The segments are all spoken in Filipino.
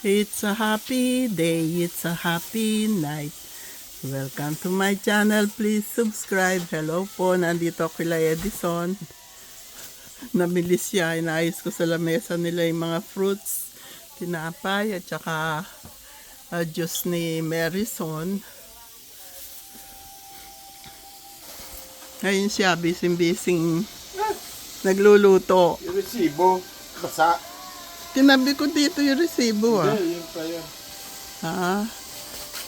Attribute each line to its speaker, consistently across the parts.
Speaker 1: It's a happy day, it's a happy night. Welcome to my channel, please subscribe. Hello po, nandito ako kila Edison. Namili siya, inayos ko sa lamesa nila yung mga fruits, tinapay at saka juice ni Marison. Ngayon siya, bising-bising nagluluto.
Speaker 2: Yung resibo, basa.
Speaker 1: Tinabi ko dito yung resibo
Speaker 2: Hindi, yun pa yun.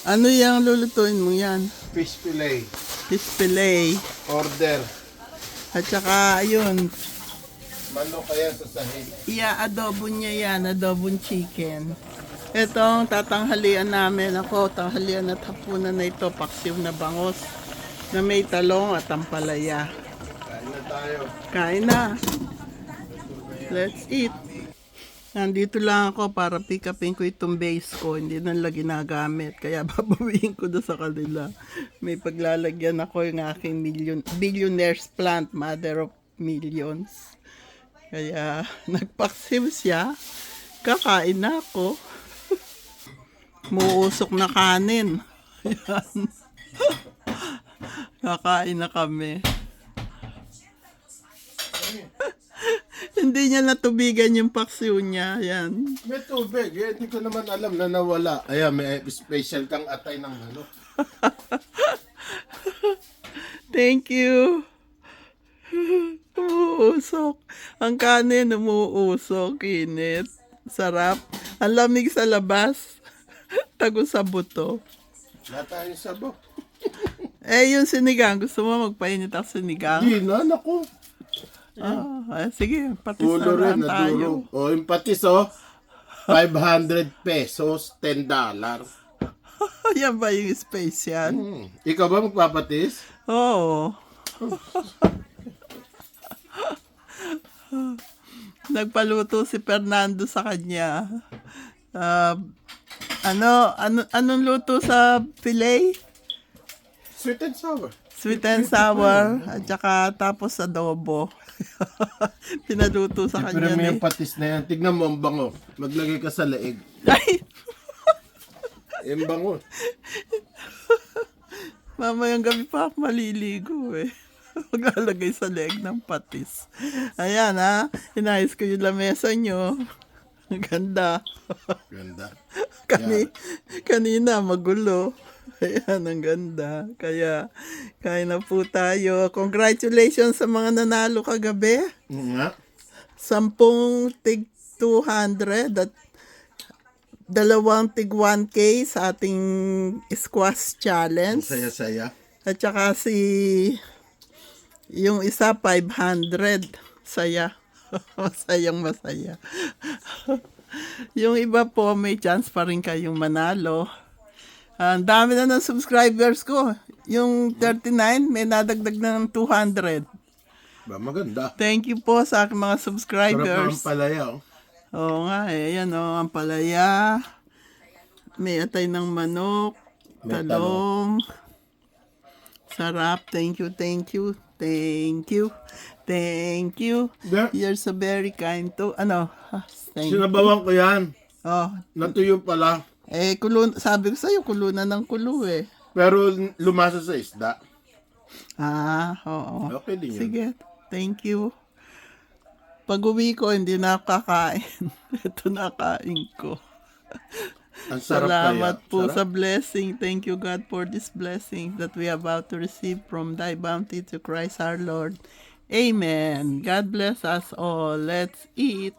Speaker 1: Ano yung lulutuin mo yan?
Speaker 2: Fish fillet.
Speaker 1: Fish fillet.
Speaker 2: Order.
Speaker 1: At saka, ayun,
Speaker 2: Manok kaya sa sahig.
Speaker 1: adobo niya yan, adobong chicken. Itong tatanghalian namin, tanghalian at hapunan na ito, paksiw na bangos, na may talong at ampalaya.
Speaker 2: Kain na tayo.
Speaker 1: Kain na. Let's eat. Nandito lang ako para pick upin ko itong base ko. Hindi na nila ginagamit. Kaya babawiin ko doon sa kanila. May paglalagyan ako yung aking billionaire's plant, mother of millions. Kaya nagpaksiw siya. Kakain na ako. Muusok na kanin. Yan. Kakain na kami. Hindi niya natubigan yung paksiw niya. Yan.
Speaker 2: May tubig. Hindi ko naman alam na nawala. Ayan, may special kang atay ng ano.
Speaker 1: Thank you. Umuusok. Ang kanin umuusok. Init. Sarap. Ang lamig sa labas. Tago sa buto.
Speaker 2: Wala tayong sabo.
Speaker 1: Yung sinigang. Gusto mo magpainit ang sinigang?
Speaker 2: Hindi na, naku.
Speaker 1: Sige. Patis
Speaker 2: Ulo
Speaker 1: na
Speaker 2: rin,
Speaker 1: lang tayo.
Speaker 2: naduro. O, yung patis, 500 pesos, $10.
Speaker 1: Yan ba yung special?
Speaker 2: Ikaw ba magpapatis?
Speaker 1: Oo. Nagpaluto si Fernando sa kanya. Anong luto sa fillet?
Speaker 2: Sweet and sour.
Speaker 1: Sweet and sour. At saka tapos adobo. Pinaluto sa
Speaker 2: Pero
Speaker 1: kanya.
Speaker 2: may yung patis na yan. Tignan mo ang bango. Maglagay ka sa leeg.
Speaker 1: Ay!
Speaker 2: Yung bango.
Speaker 1: Mamayang gabi pa ako maliligo eh. Maglalagay sa leg ng patis. Ayan inayos ko yung lamesa nyo. Ang ganda.
Speaker 2: Ganda.
Speaker 1: Kanina magulo. Ayan, ang ganda. Kaya, kain na po tayo. Congratulations sa mga nanalo kagabi.
Speaker 2: Nga.
Speaker 1: 10 tig 200 at 2 tig 1K sa ating squash challenge.
Speaker 2: Saya-saya.
Speaker 1: At saka yung isa 500. Saya. Masayang masaya. Yung iba po may chance pa rin kayong manalo. Ang dami na ng subscribers ko. Yung 39 may nadagdag na ng 200.
Speaker 2: Ba, maganda.
Speaker 1: Thank you po sa aking mga
Speaker 2: Sarap
Speaker 1: subscribers.
Speaker 2: ng palaya.
Speaker 1: Oo nga yan ang palaya. May atay ng manok.
Speaker 2: May
Speaker 1: Talong. Sarap. Thank you. Thank you.
Speaker 2: Yeah.
Speaker 1: You're so very kind to. Thank you.
Speaker 2: Sinabawan ko yan.
Speaker 1: Oh,
Speaker 2: Natuyo pala.
Speaker 1: sabi ko sa'yo, kulo na ng kulo eh.
Speaker 2: Pero lumasa sa isda.
Speaker 1: Oo.
Speaker 2: Okay din yun.
Speaker 1: Sige, thank you. Pag uwi ko, hindi na ako kakain. Ito na kain ko.
Speaker 2: Ang sarap
Speaker 1: Salamat
Speaker 2: kaya.
Speaker 1: po
Speaker 2: Sarap.
Speaker 1: sa blessing. Thank you, God, for this blessing that we are about to receive from thy bounty to Christ our Lord. Amen. God bless us all. Let's eat.